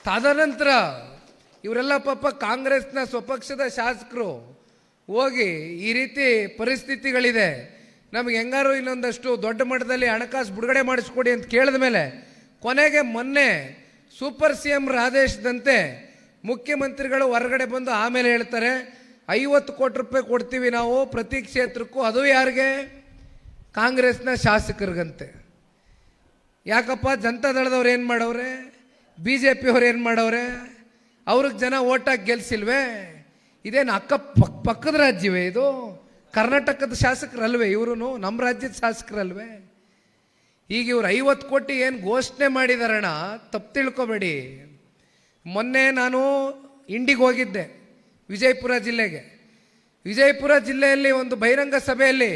ತದನಂತರ ಇವರೆಲ್ಲ ಪಾಪ ಕಾಂಗ್ರೆಸ್ನ ಸ್ವಪಕ್ಷದ ಶಾಸಕರು ಹೋಗಿ ಈ ರೀತಿ ಪರಿಸ್ಥಿತಿಗಳಿದೆ, ನಮಗೆ ಹೆಂಗಾರು ಇನ್ನೊಂದಷ್ಟು ದೊಡ್ಡ ಮಟ್ಟದಲ್ಲಿ ಹಣಕಾಸು ಬಿಡುಗಡೆ ಮಾಡಿಸ್ಕೊಡಿ ಅಂತ ಕೇಳಿದ ಮೇಲೆ ಕೊನೆಗೆ ಮೊನ್ನೆ ಸೂಪರ್ CM ಆದೇಶದಂತೆ ಮುಖ್ಯಮಂತ್ರಿಗಳು ಹೊರಗಡೆ ಬಂದು ಆಮೇಲೆ ಹೇಳ್ತಾರೆ 50 ಕೋಟಿ ರೂಪಾಯಿ ಕೊಡ್ತೀವಿ ನಾವು ಪ್ರತಿ ಕ್ಷೇತ್ರಕ್ಕೂ. ಅದು ಯಾರಿಗೆ? ಕಾಂಗ್ರೆಸ್ನ ಶಾಸಕರಿಗಂತೆ. ಯಾಕಪ್ಪ? ಜನತಾದಳದವ್ರು ಏನು ಮಾಡವ್ರೆ? BJP ಅವ್ರು ಏನು ಮಾಡವ್ರೆ? ಅವ್ರಿಗೆ ಜನ ಓಟಾಗಿ ಗೆಲ್ಸಿಲ್ವೇ? ಇದೇನು ಪಕ್ಕದ ರಾಜ್ಯವೇ ಇದು? ಕರ್ನಾಟಕದ ಶಾಸಕರಲ್ವೇ ಇವರು? ನಮ್ಮ ರಾಜ್ಯದ ಶಾಸಕರಲ್ವೇ? ಈಗ ಇವ್ರು 50 ಕೋಟಿ ಏನು ಘೋಷಣೆ ಮಾಡಿದಾರಣ, ತಪ್ಪು ತಿಳ್ಕೊಬೇಡಿ. ಮೊನ್ನೆ ನಾನು ಇಂಡಿಗೆ ಹೋಗಿದ್ದೆ, ವಿಜಯಪುರ ಜಿಲ್ಲೆಗೆ. ವಿಜಯಪುರ ಜಿಲ್ಲೆಯಲ್ಲಿ ಒಂದು ಬಹಿರಂಗ ಸಭೆಯಲ್ಲಿ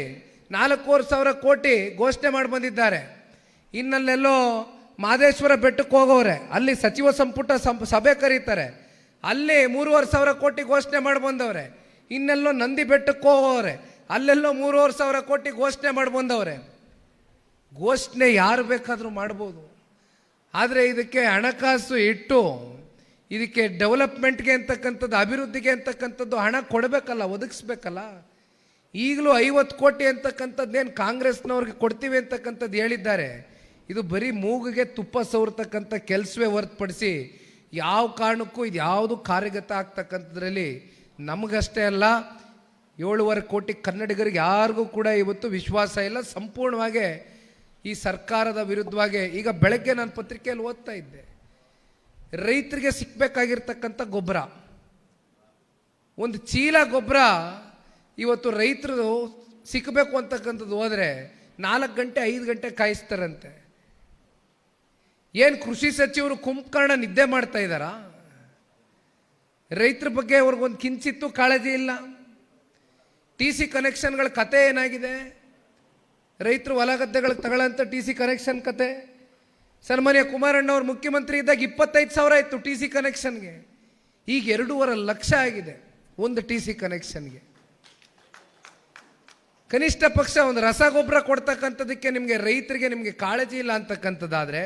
4,500 ಕೋಟಿ ಘೋಷಣೆ ಮಾಡಿ ಬಂದಿದ್ದಾರೆ. ಇನ್ನಲ್ಲೆಲ್ಲೋ ಮಹದೇಶ್ವರ ಬೆಟ್ಟಕ್ಕೆ ಹೋಗೋರೆ, ಅಲ್ಲಿ ಸಚಿವ ಸಂಪುಟ ಸಭೆ ಕರೀತಾರೆ, ಅಲ್ಲಿ 3,500 ಕೋಟಿ ಘೋಷಣೆ ಮಾಡಿ ಬಂದವ್ರೆ. ಇನ್ನೆಲ್ಲೋ ನಂದಿ ಬೆಟ್ಟಕ್ಕೆ ಹೋಗೋರೆ, ಅಲ್ಲೆಲ್ಲೋ 3,500 ಕೋಟಿ ಘೋಷಣೆ ಮಾಡಿ ಬಂದವ್ರೆ. ಘೋಷಣೆ ಯಾರು ಬೇಕಾದರೂ ಮಾಡ್ಬೋದು, ಆದರೆ ಇದಕ್ಕೆ ಹಣಕಾಸು ಇಟ್ಟು ಇದಕ್ಕೆ ಡೆವಲಪ್ಮೆಂಟ್ಗೆ ಅಂತಕ್ಕಂಥದ್ದು, ಅಭಿವೃದ್ಧಿಗೆ ಅಂತಕ್ಕಂಥದ್ದು ಹಣ ಕೊಡಬೇಕಲ್ಲ, ಒದಗಿಸ್ಬೇಕಲ್ಲ. ಈಗಲೂ 50 ಕೋಟಿ ಅಂತಕ್ಕಂಥದ್ದೇನು ಕಾಂಗ್ರೆಸ್ನವ್ರಿಗೆ ಕೊಡ್ತೀವಿ ಅಂತಕ್ಕಂಥದ್ದು ಹೇಳಿದ್ದಾರೆ. ಇದು ಬರೀ ಮೂಗಿಗೆ ತುಪ್ಪ ಸವರ್ತಕ್ಕಂಥ ಕೆಲಸವೇ ಹೊರತುಪಡಿಸಿ ಯಾವ ಕಾರಣಕ್ಕೂ ಇದು ಯಾವುದು ಕಾರ್ಯಗತ ಆಗ್ತಕ್ಕಂಥದ್ರಲ್ಲಿ ನಮಗಷ್ಟೇ ಅಲ್ಲ, 7.5 ಕೋಟಿ ಕನ್ನಡಿಗರಿಗೆ ಯಾರಿಗೂ ಕೂಡ ಇವತ್ತು ವಿಶ್ವಾಸ ಇಲ್ಲ. ಸಂಪೂರ್ಣವಾಗಿ ಈ ಸರ್ಕಾರದ ವಿರುದ್ಧವಾಗಿ ಈಗ ಬೆಳಗ್ಗೆ ನಾನು ಪತ್ರಿಕೆಯಲ್ಲಿ ಓದ್ತಾ ಇದ್ದೆ, ರೈತರಿಗೆ ಸಿಕ್ಕಬೇಕಾಗಿರ್ತಕ್ಕಂಥ ಗೊಬ್ಬರ, ಒಂದು ಚೀಲ ಗೊಬ್ಬರ ಇವತ್ತು ರೈತರು ಸಿಕ್ಕಬೇಕು ಅಂತಕ್ಕಂಥದ್ದು ಹೋದರೆ 4 ಗಂಟೆ 5 ಗಂಟೆ ಕಾಯಿಸ್ತಾರಂತೆ. ಏನು ಕೃಷಿ ಸಚಿವರು ಕುಂಭಕರ್ಣ ನಿದ್ದೆ ಮಾಡ್ತಾ ಇದ್ದಾರಾ? ರೈತರ ಬಗ್ಗೆ ಅವ್ರಿಗೊಂದು ಕಿಂಚಿತ್ತೂ ಕಾಳಜಿ ಇಲ್ಲ. TC ಕನೆಕ್ಷನ್ಗಳ ಕತೆ ಏನಾಗಿದೆ? ರೈತರು ಹೊಲ ಗದ್ದೆಗಳಿಗೆ ತಗೊಳ್ಳೋಂಥ TC ಕನೆಕ್ಷನ್ ಕತೆ. ಸನ್ಮಾನ್ಯ ಕುಮಾರಣ್ಣವ್ರು ಮುಖ್ಯಮಂತ್ರಿ ಇದ್ದಾಗ 25,000 ಇತ್ತು TC ಕನೆಕ್ಷನ್ಗೆ, ಈಗ 2.5 ಲಕ್ಷ ಆಗಿದೆ ಒಂದು TC ಕನೆಕ್ಷನ್ಗೆ. ಕನಿಷ್ಠ ಪಕ್ಷ ಒಂದು ರಸಗೊಬ್ಬರ ಕೊಡ್ತಕ್ಕಂಥದಕ್ಕೆ ನಿಮಗೆ ರೈತರಿಗೆ ನಿಮಗೆ ಕಾಳಜಿ ಇಲ್ಲ ಅಂತಕ್ಕಂಥದ್ದಾದರೆ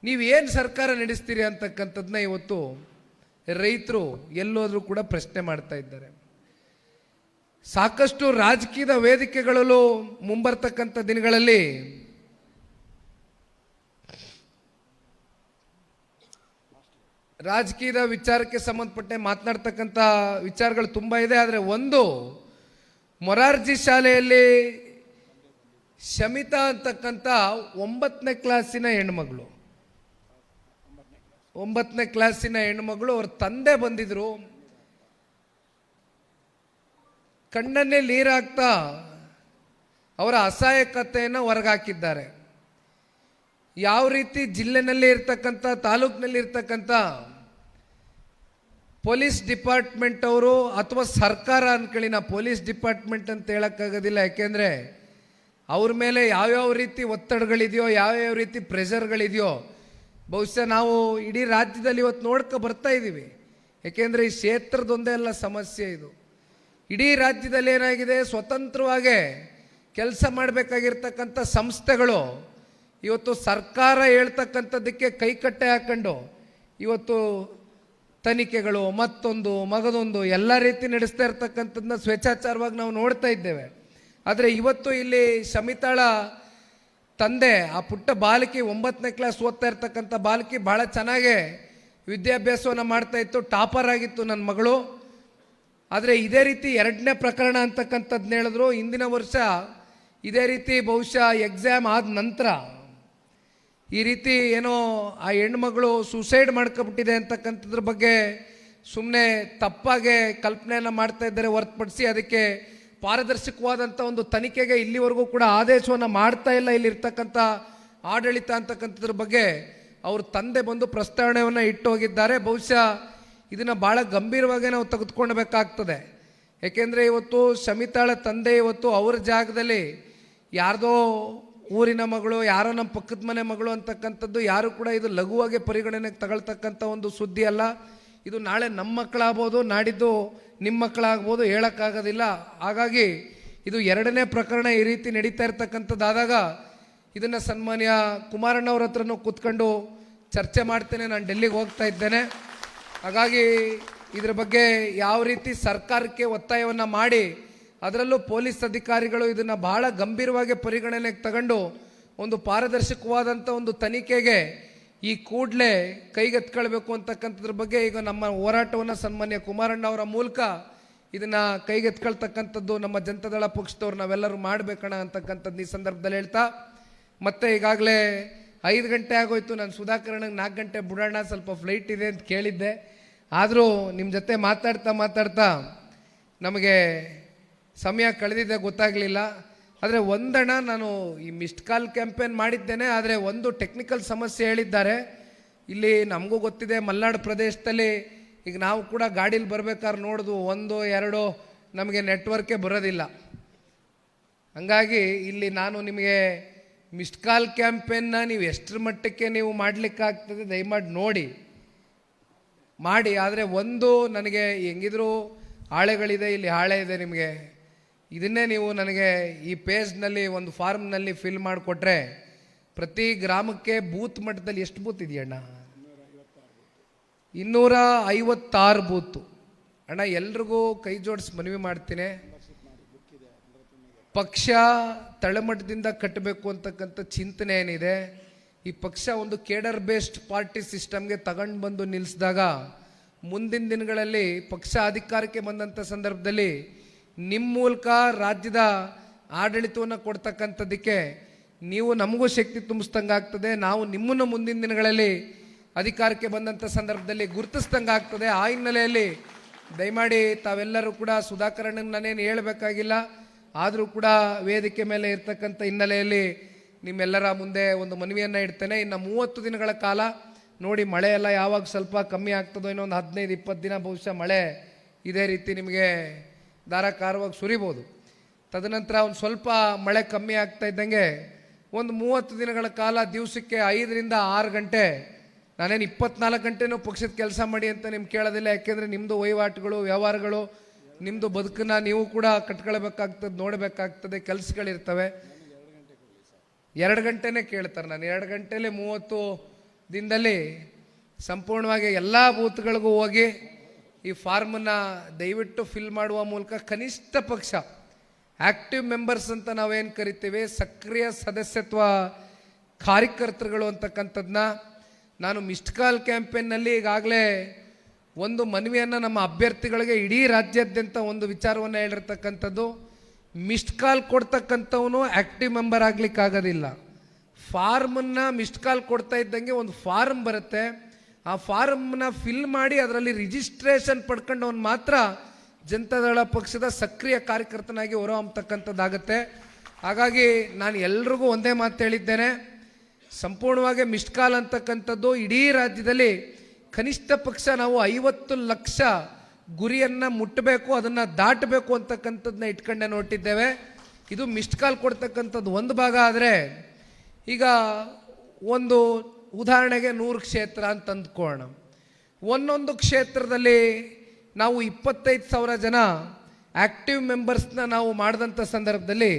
ನೀವೇನು ಸರ್ಕಾರ ನಡೆಸ್ತೀರಿ ಅಂತಕ್ಕಂಥದ್ದನ್ನ ಇವತ್ತು ರೈತರು ಎಲ್ಲೋದ್ರೂ ಕೂಡ ಪ್ರಶ್ನೆ ಮಾಡ್ತಾ ಇದ್ದಾರೆ. ಸಾಕಷ್ಟು ರಾಜಕೀಯದ ವೇದಿಕೆಗಳಲ್ಲೂ ಮುಂಬರ್ತಕ್ಕಂಥ ದಿನಗಳಲ್ಲಿ ರಾಜಕೀಯದ ವಿಚಾರಕ್ಕೆ ಸಂಬಂಧಪಟ್ಟ ಮಾತನಾಡ್ತಕ್ಕಂಥ ವಿಚಾರಗಳು ತುಂಬ ಇದೆ. ಆದರೆ ಒಂದು, ಮೊರಾರ್ಜಿ ಶಾಲೆಯಲ್ಲಿ ಶಮಿತಾ ಅಂತಕ್ಕಂಥ 9ನೇ ಕ್ಲಾಸಿನ ಹೆಣ್ಮಗಳು, 9ನೇ ಕ್ಲಾಸಿನ ಹೆಣ್ಮಗಳು, ಅವ್ರ ತಂದೆ ಬಂದಿದ್ರು, ಕಣ್ಣನ್ನೇ ನೀರಾಗ್ತಾ ಅವರ ಅಸಹಾಯಕತೆಯನ್ನು ಹೊರಗಾಕಿದ್ದಾರೆ. ಯಾವ ರೀತಿ ಜಿಲ್ಲೆನಲ್ಲಿ ಇರ್ತಕ್ಕಂಥ, ತಾಲೂಕಿನಲ್ಲಿ ಇರ್ತಕ್ಕಂಥ ಪೊಲೀಸ್ ಡಿಪಾರ್ಟ್ಮೆಂಟ್ ಅವರು ಅಥವಾ ಸರ್ಕಾರ ಅನ್ಕೊಳ್ಳಿ, ನಾ ಪೊಲೀಸ್ ಡಿಪಾರ್ಟ್ಮೆಂಟ್ ಅಂತ ಹೇಳೋಕ್ಕಾಗೋದಿಲ್ಲ, ಯಾಕೆಂದರೆ ಅವ್ರ ಮೇಲೆ ಯಾವ್ಯಾವ ರೀತಿ ಒತ್ತಡಗಳಿದೆಯೋ, ಯಾವ್ಯಾವ ರೀತಿ ಪ್ರೆಷರ್ಗಳಿದೆಯೋ ಬಹುಶಃ ನಾವು ಇಡೀ ರಾಜ್ಯದಲ್ಲಿ ಇವತ್ತು ನೋಡ್ಕೊ ಬರ್ತಾ ಇದ್ದೀವಿ. ಯಾಕೆಂದರೆ ಈ ಕ್ಷೇತ್ರದೊಂದೇ ಅಲ್ಲ ಸಮಸ್ಯೆ ಇದು. ಇಡೀ ರಾಜ್ಯದಲ್ಲಿ ಏನಾಗಿದೆ, ಸ್ವತಂತ್ರವಾಗಿ ಕೆಲಸ ಮಾಡಬೇಕಾಗಿರ್ತಕ್ಕಂಥ ಸಂಸ್ಥೆಗಳು ಇವತ್ತು ಸರ್ಕಾರ ಹೇಳ್ತಕ್ಕಂಥದ್ದಕ್ಕೆ ಕೈಕಟ್ಟೆ ಹಾಕೊಂಡು ಇವತ್ತು ತನಿಖೆಗಳು ಮತ್ತೊಂದು ಮಗದೊಂದು ಎಲ್ಲ ರೀತಿ ನಡೆಸ್ತಾ ಇರ್ತಕ್ಕಂಥದ್ದನ್ನ ಸ್ವೇಚ್ಛಾಚಾರವಾಗಿ ನಾವು ನೋಡ್ತಾ ಇದ್ದೇವೆ. ಆದರೆ ಇವತ್ತು ಇಲ್ಲಿ ಶಮಿತಾಳ ತಂದೆ, ಆ ಪುಟ್ಟ ಬಾಲಕಿ 9ನೇ ಕ್ಲಾಸ್ ಓದ್ತಾ ಇರ್ತಕ್ಕಂಥ ಬಾಲಕಿ ಭಾಳ ಚೆನ್ನಾಗೇ ವಿದ್ಯಾಭ್ಯಾಸವನ್ನು ಮಾಡ್ತಾ ಇತ್ತು, ಟಾಪರ್ ಆಗಿತ್ತು ನನ್ನ ಮಗಳು. ಆದರೆ ಇದೇ ರೀತಿ 2ನೇ ಪ್ರಕರಣ ಅಂತಕ್ಕಂಥದ್ದನ್ನ ಹೇಳಿದ್ರು. ಹಿಂದಿನ ವರ್ಷ ಇದೇ ರೀತಿ ಬಹುಶಃ ಎಕ್ಸಾಮ್ ಆದ ನಂತರ ಈ ರೀತಿ ಏನೋ ಆ ಹೆಣ್ಮಗಳು ಸೂಸೈಡ್ ಮಾಡ್ಕೊಬಿಟ್ಟಿದೆ ಅಂತಕ್ಕಂಥದ್ರ ಬಗ್ಗೆ ಸುಮ್ಮನೆ ತಪ್ಪಾಗೆ ಕಲ್ಪನೆಯನ್ನು ಮಾಡ್ತಾ ಇದ್ದಾರೆ ಹೊರತುಪಡಿಸಿ ಅದಕ್ಕೆ ಪಾರದರ್ಶಕವಾದಂಥ ಒಂದು ತನಿಖೆಗೆ ಇಲ್ಲಿವರೆಗೂ ಕೂಡ ಆದೇಶವನ್ನು ಮಾಡ್ತಾ ಇಲ್ಲ ಇಲ್ಲಿರ್ತಕ್ಕಂಥ ಆಡಳಿತ ಅಂತಕ್ಕಂಥದ್ರ ಬಗ್ಗೆ ಅವ್ರ ತಂದೆ ಬಂದು ಪ್ರಸ್ತಾವನೆಯನ್ನು ಇಟ್ಟು ಹೋಗಿದ್ದಾರೆ. ಬಹುಶಃ ಇದನ್ನು ಭಾಳ ಗಂಭೀರವಾಗಿ ನಾವು ತೆಗೆದುಕೊಳ್ಬೇಕಾಗ್ತದೆ. ಏಕೆಂದರೆ ಇವತ್ತು ಶಮಿತಾಳ ತಂದೆ ಇವತ್ತು ಅವ್ರ ಜಾಗದಲ್ಲಿ ಯಾರ್ದೋ ಊರಿನ ಮಗಳು, ಯಾರೋ ನಮ್ಮ ಪಕ್ಕದ ಮನೆ ಮಗಳು ಅಂತಕ್ಕಂಥದ್ದು ಯಾರು ಕೂಡ ಇದು ಲಘುವಾಗಿ ಪರಿಗಣನೆಗೆ ತಗೊಳ್ತಕ್ಕಂಥ ಒಂದು ಸುದ್ದಿ ಅಲ್ಲ. ಇದು ನಾಳೆ ನಮ್ಮ ಮಕ್ಕಳಾಗ್ಬೋದು, ನಾಡಿದ್ದು ನಿಮ್ಮ ಮಕ್ಕಳಾಗ್ಬೋದು, ಹೇಳೋಕ್ಕಾಗೋದಿಲ್ಲ. ಹಾಗಾಗಿ ಇದು 2ನೇ ಪ್ರಕರಣ ಈ ರೀತಿ ನಡೀತಾ ಇರ್ತಕ್ಕಂಥದ್ದಾದಾಗ ಇದನ್ನು ಸನ್ಮಾನ್ಯ ಕುಮಾರಣ್ಣವ್ರ ಹತ್ರನೂ ಕೂತ್ಕೊಂಡು ಚರ್ಚೆ ಮಾಡ್ತೇನೆ. ನಾನು ಡೆಲ್ಲಿಗೆ ಹೋಗ್ತಾ ಇದ್ದೇನೆ. ಹಾಗಾಗಿ ಇದ್ರ ಬಗ್ಗೆ ಯಾವ ರೀತಿ ಸರ್ಕಾರಕ್ಕೆ ಒತ್ತಾಯವನ್ನು ಮಾಡಿ, ಅದರಲ್ಲೂ ಪೊಲೀಸ್ ಅಧಿಕಾರಿಗಳು ಇದನ್ನು ಬಹಳ ಗಂಭೀರವಾಗಿ ಪರಿಗಣನೆಗೆ ತಗೊಂಡು ಒಂದು ಪಾರದರ್ಶಕವಾದಂಥ ಒಂದು ತನಿಖೆಗೆ ಈ ಕೂಡಲೇ ಕೈಗೆತ್ಕೊಳ್ಬೇಕು ಅಂತಕ್ಕಂಥದ್ರ ಬಗ್ಗೆ ಈಗ ನಮ್ಮ ಹೋರಾಟವನ್ನು ಸನ್ಮಾನ್ಯ ಕುಮಾರಣ್ಣ ಅವರ ಮೂಲಕ ಇದನ್ನು ಕೈಗೆತ್ಕೊಳ್ತಕ್ಕಂಥದ್ದು ನಮ್ಮ ಜನತಾದಳ ಪಕ್ಷದವ್ರು ನಾವೆಲ್ಲರೂ ಮಾಡಬೇಕಣ್ಣ ಅಂತಕ್ಕಂಥದ್ದು ಈ ಸಂದರ್ಭದಲ್ಲಿ ಹೇಳ್ತಾ, ಮತ್ತೆ ಈಗಾಗಲೇ 5 ಗಂಟೆ ಆಗೋಯ್ತು. ನಾನು ಸುಧಾಕರಣ್ಗೆ 4 ಗಂಟೆ ಬಿಡೋಣ, ಸ್ವಲ್ಪ ಫ್ಲೈಟ್ ಇದೆ ಅಂತ ಕೇಳಿದ್ದೆ. ಆದರೂ ನಿಮ್ಮ ಜೊತೆ ಮಾತಾಡ್ತಾ ನಮಗೆ ಸಮಯ ಕಳೆದಿದೆ, ಗೊತ್ತಾಗಲಿಲ್ಲ. ಆದರೆ ಒಂದಣ್ಣ, ನಾನು ಈ ಮಿಸ್ಡ್ ಕಾಲ್ ಕ್ಯಾಂಪೇನ್ ಮಾಡಿದ್ದೇನೆ, ಆದರೆ ಒಂದು ಟೆಕ್ನಿಕಲ್ ಸಮಸ್ಯೆ ಹೇಳಿದ್ದಾರೆ. ಇಲ್ಲಿ ನಮಗೂ ಗೊತ್ತಿದೆ, ಮಲೆನಾಡು ಪ್ರದೇಶದಲ್ಲಿ ಈಗ ನಾವು ಕೂಡ ಗಾಡೀಲಿ ಬರ್ಬೇಕಾದ್ರೆ ನೋಡಿದ್ವು, 1-2 ನಮಗೆ ನೆಟ್ವರ್ಕೇ ಬರೋದಿಲ್ಲ. ಹಂಗಾಗಿ ಇಲ್ಲಿ ನಾನು ನಿಮಗೆ ಮಿಸ್ಡ್ ಕಾಲ್ ಕ್ಯಾಂಪೇನ್ನ ನೀವು ಎಷ್ಟರ ಮಟ್ಟಕ್ಕೆ ನೀವು ಮಾಡಲಿಕ್ಕಾಗ್ತದೆ ದಯಮಾಡಿ ಮಾಡಿ. ಆದರೆ ಒಂದು ನನಗೆ ಹೆಂಗಿದ್ರು ಹಾಳೆಗಳಿದೆ, ಇಲ್ಲಿ ಹಾಳೆ ಇದೆ, ನಿಮಗೆ ಇದನ್ನೇ ನೀವು ನನಗೆ ಈ ಪೇಜ್ನಲ್ಲಿ ಒಂದು ಫಾರ್ಮ್ನಲ್ಲಿ ಫಿಲ್ ಮಾಡಿಕೊಟ್ರೆ ಪ್ರತಿ ಗ್ರಾಮಕ್ಕೆ ಬೂತ್ ಮಟ್ಟದಲ್ಲಿ ಎಷ್ಟು ಬೂತ್ ಇದೆಯಣ್ಣ? 256 ಬೂತು. ಅಣ್ಣ ಎಲ್ರಿಗೂ ಕೈ ಜೋಡಿಸಿ ಮನವಿ ಮಾಡ್ತೀನಿ, ಪಕ್ಷ ತಳಮಟ್ಟದಿಂದ ಕಟ್ಟಬೇಕು ಅಂತಕ್ಕಂಥ ಚಿಂತನೆ ಏನಿದೆ, ಈ ಪಕ್ಷ ಒಂದು ಕೇಡರ್ ಬೇಸ್ಡ್ ಪಾರ್ಟಿ ಸಿಸ್ಟಮ್ಗೆ ತಗೊಂಡು ಬಂದು ನಿಲ್ಲಿಸಿದಾಗ ಮುಂದಿನ ದಿನಗಳಲ್ಲಿ ಪಕ್ಷ ಅಧಿಕಾರಕ್ಕೆ ಬಂದಂಥ ಸಂದರ್ಭದಲ್ಲಿ ನಿಮ್ಮ ಮೂಲಕ ರಾಜ್ಯದ ಆಡಳಿತವನ್ನು ಕೊಡ್ತಕ್ಕಂಥದ್ದಕ್ಕೆ ನೀವು ನಮಗೂ ಶಕ್ತಿ ತುಂಬಿಸ್ದಂಗೆ ಆಗ್ತದೆ, ನಾವು ನಿಮ್ಮನ್ನು ಮುಂದಿನ ದಿನಗಳಲ್ಲಿ ಅಧಿಕಾರಕ್ಕೆ ಬಂದಂಥ ಸಂದರ್ಭದಲ್ಲಿ ಗುರುತಿಸ್ದಂಗೆ ಆಗ್ತದೆ. ಆ ಹಿನ್ನೆಲೆಯಲ್ಲಿ ದಯಮಾಡಿ ತಾವೆಲ್ಲರೂ ಕೂಡ ಸುಧಾಕರಣ್ಣಗೆ ನಾನೇನು ಹೇಳಬೇಕಾಗಿಲ್ಲ, ಆದರೂ ಕೂಡ ವೇದಿಕೆ ಮೇಲೆ ಇರ್ತಕ್ಕಂಥ ಹಿನ್ನೆಲೆಯಲ್ಲಿ ನಿಮ್ಮೆಲ್ಲರ ಮುಂದೆ ಒಂದು ಮನವಿಯನ್ನು ಇಡ್ತೇನೆ. ಇನ್ನು 30 ದಿನಗಳ ಕಾಲ ನೋಡಿ, ಮಳೆ ಎಲ್ಲ ಯಾವಾಗ ಸ್ವಲ್ಪ ಕಮ್ಮಿ ಆಗ್ತದೋ, ಇನ್ನೊಂದು 15-20 ದಿನ ಬಹುಶಃ ಮಳೆ ಇದೇ ರೀತಿ ನಿಮಗೆ ಧಾರಾಕಾರವಾಗಿ ಸುರಿಬೋದು. ತದನಂತರ ಒಂದು ಸ್ವಲ್ಪ ಮಳೆ ಕಮ್ಮಿ ಆಗ್ತಾ ಇದ್ದಂಗೆ ಒಂದು 30 ದಿನಗಳ ಕಾಲ ದಿವಸಕ್ಕೆ 5-6 ಗಂಟೆ, ನಾನೇನು 24 ಗಂಟೆನೂ ಪಕ್ಷದ ಕೆಲಸ ಮಾಡಿ ಅಂತ ನಿಮ್ಗೆ ಕೇಳೋದಿಲ್ಲ. ಯಾಕೆಂದರೆ ನಿಮ್ಮದು ವಹಿವಾಟುಗಳು, ವ್ಯವಹಾರಗಳು, ನಿಮ್ಮದು ಬದುಕನ್ನು ನೀವು ಕೂಡ ಕಟ್ಕೊಳ್ಬೇಕಾಗ್ತದೆ, ನೋಡಬೇಕಾಗ್ತದೆ, ಕೆಲಸಗಳಿರ್ತವೆ. 2 ಗಂಟೆನೇ ಕೇಳ್ತಾರೆ. ನಾನು 2 ಗಂಟೆಯಲ್ಲಿ 30 ದಿನದಲ್ಲಿ ಸಂಪೂರ್ಣವಾಗಿ ಎಲ್ಲ ಬೂತ್ಗಳಿಗೂ ಹೋಗಿ ಈ ಫಾರ್ಮನ್ನು ದಯವಿಟ್ಟು ಫಿಲ್ ಮಾಡುವ ಮೂಲಕ ಕನಿಷ್ಠ ಪಕ್ಷ ಆ್ಯಕ್ಟಿವ್ ಮೆಂಬರ್ಸ್ ಅಂತ ನಾವೇನು ಕರಿತೀವಿ, ಸಕ್ರಿಯ ಸದಸ್ಯತ್ವ ಕಾರ್ಯಕರ್ತರುಗಳು ಅಂತಕ್ಕಂಥದ್ದನ್ನ ನಾನು ಮಿಸ್ಡ್ ಕಾಲ್ ಕ್ಯಾಂಪೇನ್ನಲ್ಲಿ ಈಗಾಗಲೇ ಒಂದು ಮನವಿಯನ್ನು ನಮ್ಮ ಅಭ್ಯರ್ಥಿಗಳಿಗೆ ಇಡೀ ರಾಜ್ಯಾದ್ಯಂತ ಒಂದು ವಿಚಾರವನ್ನು ಹೇಳಿರ್ತಕ್ಕಂಥದ್ದು, ಮಿಸ್ಡ್ ಕಾಲ್ ಕೊಡ್ತಕ್ಕಂಥವನು ಆ್ಯಕ್ಟಿವ್ ಮೆಂಬರ್ ಆಗಲಿಕ್ಕಾಗೋದಿಲ್ಲ. ಫಾರ್ಮನ್ನು ಮಿಸ್ಡ್ ಕಾಲ್ ಕೊಡ್ತಾ ಇದ್ದಂಗೆ ಒಂದು ಫಾರ್ಮ್ ಬರುತ್ತೆ, ಆ ಫಾರ್ಮ್ನ ಫಿಲ್ ಮಾಡಿ ಅದರಲ್ಲಿ ರಿಜಿಸ್ಟ್ರೇಷನ್ ಪಡ್ಕೊಂಡವನು ಮಾತ್ರ ಜನತಾದಳ ಪಕ್ಷದ ಸಕ್ರಿಯ ಕಾರ್ಯಕರ್ತನಾಗಿ ಹೊರಹೊಮ್ಮತಕ್ಕಂಥದ್ದಾಗತ್ತೆ. ಹಾಗಾಗಿ ನಾನು ಎಲ್ರಿಗೂ ಒಂದೇ ಮಾತು ಹೇಳಿದ್ದೇನೆ, ಸಂಪೂರ್ಣವಾಗಿ ಮಿಸ್ಡ್ ಕಾಲ್ ಅಂತಕ್ಕಂಥದ್ದು ಇಡೀ ರಾಜ್ಯದಲ್ಲಿ ಕನಿಷ್ಠ ಪಕ್ಷ ನಾವು 50 ಲಕ್ಷ ಗುರಿಯನ್ನು ಮುಟ್ಟಬೇಕು, ಅದನ್ನು ದಾಟಬೇಕು ಅಂತಕ್ಕಂಥದ್ದನ್ನ ಇಟ್ಕೊಂಡೆ ನೋಟಿದ್ದೇವೆ. ಇದು ಮಿಸ್ಡ್ ಕಾಲ್ ಕೊಡ್ತಕ್ಕಂಥದ್ದು ಒಂದು ಭಾಗ. ಆದರೆ ಈಗ ಒಂದು ಉದಾಹರಣೆಗೆ 100 ಕ್ಷೇತ್ರ ಅಂತ ಅಂದ್ಕೋಣ. ಒಂದೊಂದು ಕ್ಷೇತ್ರದಲ್ಲಿ ನಾವು 25,000 ಜನ ಆ್ಯಕ್ಟಿವ್ ಮೆಂಬರ್ಸ್ನ ನಾವು ಮಾಡಿದಂಥ ಸಂದರ್ಭದಲ್ಲಿ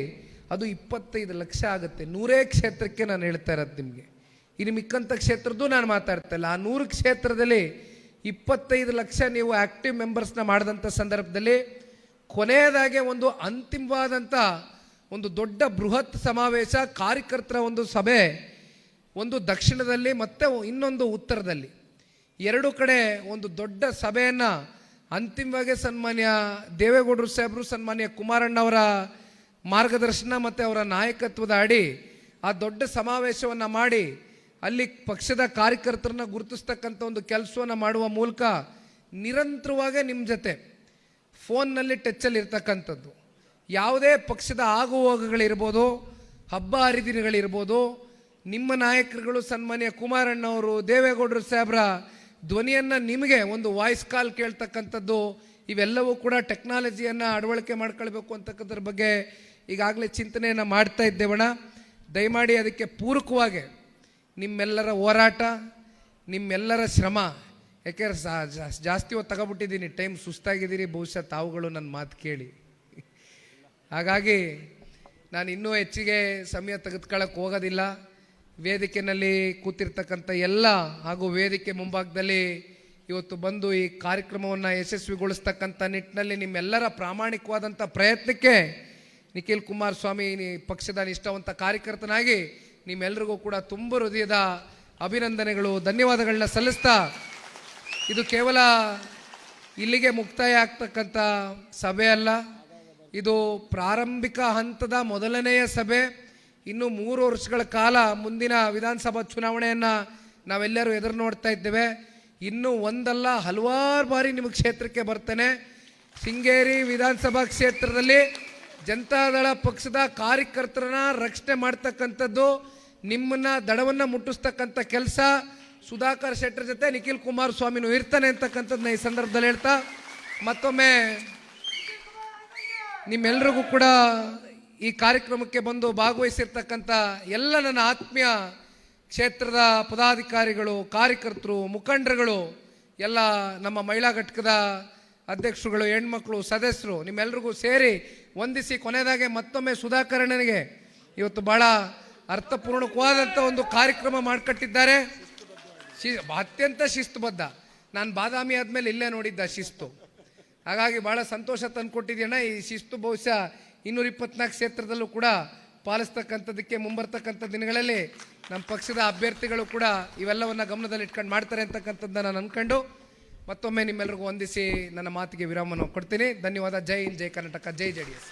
ಅದು 25 ಲಕ್ಷ ಆಗುತ್ತೆ. 100 ಕ್ಷೇತ್ರಕ್ಕೆ ನಾನು ಹೇಳ್ತಾ ಇರೋದು ನಿಮಗೆ. ಇನ್ನು ಮಿಕ್ಕಂಥ ಕ್ಷೇತ್ರದ್ದು ನಾನು ಮಾತಾಡ್ತಾ ಇಲ್ಲ. ಆ 100 ಕ್ಷೇತ್ರದಲ್ಲಿ 25 ಲಕ್ಷ ನೀವು ಆ್ಯಕ್ಟಿವ್ ಮೆಂಬರ್ಸ್ನ ಮಾಡಿದಂಥ ಸಂದರ್ಭದಲ್ಲಿ ಕೊನೆಯದಾಗೆ ಒಂದು ಅಂತಿಮವಾದಂಥ ಒಂದು ದೊಡ್ಡ ಬೃಹತ್ ಸಮಾವೇಶ, ಕಾರ್ಯಕರ್ತರ ಒಂದು ಸಭೆ, ಒಂದು ದಕ್ಷಿಣದಲ್ಲಿ ಮತ್ತು ಇನ್ನೊಂದು ಉತ್ತರದಲ್ಲಿ, 2 ಕಡೆ ಒಂದು ದೊಡ್ಡ ಸಭೆಯನ್ನು ಅಂತಿಮವಾಗಿ ಸನ್ಮಾನ್ಯ ದೇವೇಗೌಡರು ಸಾಹೇಬರು, ಸನ್ಮಾನ್ಯ ಕುಮಾರಣ್ಣವರ ಮಾರ್ಗದರ್ಶನ ಮತ್ತು ಅವರ ನಾಯಕತ್ವದ ಅಡಿ ಆ ದೊಡ್ಡ ಸಮಾವೇಶವನ್ನು ಮಾಡಿ ಅಲ್ಲಿ ಪಕ್ಷದ ಕಾರ್ಯಕರ್ತರನ್ನ ಗುರುತಿಸ್ತಕ್ಕಂಥ ಒಂದು ಕೆಲಸವನ್ನು ಮಾಡುವ ಮೂಲಕ ನಿರಂತರವಾಗಿ ನಿಮ್ಮ ಜೊತೆ ಫೋನ್ನಲ್ಲಿ ಟಚ್ಚಲ್ಲಿ ಇರ್ತಕ್ಕಂಥದ್ದು, ಯಾವುದೇ ಪಕ್ಷದ ಆಗುಹೋಗುಗಳಿರ್ಬೋದು, ಹಬ್ಬ ಹರಿದಿನಗಳಿರ್ಬೋದು, ನಿಮ್ಮ ನಾಯಕರುಗಳು ಸನ್ಮಾನ್ಯ ಕುಮಾರಣ್ಣವರು, ದೇವೇಗೌಡರು ಸಾಹೇಬ್ರ ಧ್ವನಿಯನ್ನು ನಿಮಗೆ ಒಂದು ವಾಯ್ಸ್ ಕಾಲ್ ಕೇಳ್ತಕ್ಕಂಥದ್ದು, ಇವೆಲ್ಲವೂ ಕೂಡ ಟೆಕ್ನಾಲಜಿಯನ್ನು ಅಳವಡಿಕೆ ಮಾಡ್ಕೊಳ್ಬೇಕು ಅಂತಕ್ಕಂಥದ್ರ ಬಗ್ಗೆ ಈಗಾಗಲೇ ಚಿಂತನೆಯನ್ನು ಮಾಡ್ತಾ ಇದ್ದೇವಣ. ದಯಮಾಡಿ ಅದಕ್ಕೆ ಪೂರಕವಾಗಿ ನಿಮ್ಮೆಲ್ಲರ ಹೋರಾಟ, ನಿಮ್ಮೆಲ್ಲರ ಶ್ರಮ, ಯಾಕೆಂದ್ರೆ ಜಾಸ್ತಿ ಹೊತ್ತು ತಗೊಬಿಟ್ಟಿದ್ದೀನಿ, ಟೈಮ್ ಸುಸ್ತಾಗಿದ್ದೀರಿ ಬಹುಶಃ ತಾವುಗಳು ನನ್ನ ಮಾತು ಕೇಳಿ. ಹಾಗಾಗಿ ನಾನು ಇನ್ನೂ ಹೆಚ್ಚಿಗೆ ಸಮಯ ತೆಗೆದುಕೊಳ್ಳೋಕೆ ಹೋಗೋದಿಲ್ಲ. ವೇದಿಕೆಯಲ್ಲಿ ಕೂತಿರ್ತಕ್ಕಂಥ ಎಲ್ಲ ಹಾಗೂ ವೇದಿಕೆ ಮುಂಭಾಗದಲ್ಲಿ ಇವತ್ತು ಬಂದು ಈ ಕಾರ್ಯಕ್ರಮವನ್ನು ಯಶಸ್ವಿಗೊಳಿಸ್ತಕ್ಕಂಥ ನಿಟ್ಟಿನಲ್ಲಿ ನಿಮ್ಮೆಲ್ಲರ ಪ್ರಾಮಾಣಿಕವಾದಂಥ ಪ್ರಯತ್ನಕ್ಕೆ ನಿಖಿಲ್ ಕುಮಾರಸ್ವಾಮಿ ಪಕ್ಷದ ನಿಷ್ಠಾವಂತ ಕಾರ್ಯಕರ್ತನಾಗಿ ನಿಮ್ಮೆಲ್ಲರಿಗೂ ಕೂಡ ತುಂಬ ಹೃದಯದ ಅಭಿನಂದನೆಗಳು, ಧನ್ಯವಾದಗಳನ್ನ ಸಲ್ಲಿಸ್ತಾ, ಇದು ಕೇವಲ ಇಲ್ಲಿಗೆ ಮುಕ್ತಾಯ ಆಗ್ತಕ್ಕಂಥ ಸಭೆ ಅಲ್ಲ, ಇದು ಪ್ರಾರಂಭಿಕ ಹಂತದ ಮೊದಲನೆಯ ಸಭೆ. ಇನ್ನು 3 ವರ್ಷಗಳ ಕಾಲ ಮುಂದಿನ ವಿಧಾನಸಭಾ ಚುನಾವಣೆಯನ್ನು ನಾವೆಲ್ಲರೂ ಎದುರು ನೋಡ್ತಾ ಇದ್ದೇವೆ. ಇನ್ನೂ ಒಂದಲ್ಲ ಹಲವಾರು ಬಾರಿ ನಿಮ್ಮ ಕ್ಷೇತ್ರಕ್ಕೆ ಬರ್ತೇನೆ. ಶೃಂಗೇರಿ ವಿಧಾನಸಭಾ ಕ್ಷೇತ್ರದಲ್ಲಿ ಜನತಾದಳ ಪಕ್ಷದ ಕಾರ್ಯಕರ್ತರನ್ನ ರಕ್ಷಣೆ ಮಾಡ್ತಕ್ಕಂಥದ್ದು, ನಿಮ್ಮನ್ನ ದಡವನ್ನು ಮುಟ್ಟಿಸ್ತಕ್ಕಂಥ ಕೆಲಸ ಸುಧಾಕರ್ ಶೆಟ್ಟರ್ ಜೊತೆ ನಿಖಿಲ್ ಕುಮಾರಸ್ವಾಮಿನೂ ಇರ್ತಾನೆ ಅಂತಕ್ಕಂಥದ್ದನ್ನ ಈ ಸಂದರ್ಭದಲ್ಲಿ ಹೇಳ್ತಾ, ಮತ್ತೊಮ್ಮೆ ನಿಮ್ಮೆಲ್ಲರಿಗೂ ಕೂಡ ಈ ಕಾರ್ಯಕ್ರಮಕ್ಕೆ ಬಂದು ಭಾಗವಹಿಸಿರ್ತಕ್ಕಂಥ ಎಲ್ಲ ನನ್ನ ಆತ್ಮೀಯ ಕ್ಷೇತ್ರದ ಪದಾಧಿಕಾರಿಗಳು, ಕಾರ್ಯಕರ್ತರು, ಮುಖಂಡರುಗಳು, ಎಲ್ಲ ನಮ್ಮ ಮಹಿಳಾ ಘಟಕದ ಅಧ್ಯಕ್ಷರುಗಳು, ಹೆಣ್ಮಕ್ಳು, ಸದಸ್ಯರು, ನಿಮ್ಮೆಲ್ರಿಗೂ ಸೇರಿ ವಂದಿಸಿ ಕೊನೆಯದಾಗೆ ಮತ್ತೊಮ್ಮೆ ಸುಧಾಕರಣ್ಣನಿಗೆ ಇವತ್ತು ಬಹಳ ಅರ್ಥಪೂರ್ಣಕವಾದಂಥ ಒಂದು ಕಾರ್ಯಕ್ರಮ ಮಾಡಿಕೊಟ್ಟಿದ್ದಾರೆ. ಅತ್ಯಂತ ಶಿಸ್ತುಬದ್ಧ. ನಾನು ಬಾದಾಮಿ ಆದಮೇಲೆ ಇಲ್ಲೇ ನೋಡಿದ್ದ ಶಿಸ್ತು. ಹಾಗಾಗಿ ಭಾಳ ಸಂತೋಷ ತಂದುಕೊಟ್ಟಿದ್ದೀಣ್ಣ. ಈ ಶಿಸ್ತು ಬಹುಶಃ 224 ಕ್ಷೇತ್ರದಲ್ಲೂ ಕೂಡ ಪಾಲಿಸ್ತಕ್ಕಂಥದ್ದಕ್ಕೆ ಮುಂಬರ್ತಕ್ಕಂಥ ದಿನಗಳಲ್ಲಿ ನಮ್ಮ ಪಕ್ಷದ ಅಭ್ಯರ್ಥಿಗಳು ಕೂಡ ಇವೆಲ್ಲವನ್ನು ಗಮನದಲ್ಲಿ ಇಟ್ಕೊಂಡು ಮಾಡ್ತಾರೆ ಅಂತಕ್ಕಂಥದ್ದನ್ನು ನಾನು ಅಂದ್ಕೊಂಡು ಮತ್ತೊಮ್ಮೆ ನಿಮ್ಮೆಲ್ಲರಿಗೂ ವಂದಿಸಿ ನನ್ನ ಮಾತಿಗೆ ವಿರಾಮವನ್ನು ಕೊಡ್ತೀನಿ. ಧನ್ಯವಾದ. ಜೈ ಹಿಂದ್, ಜೈ ಕರ್ನಾಟಕ, ಜೈ JDS.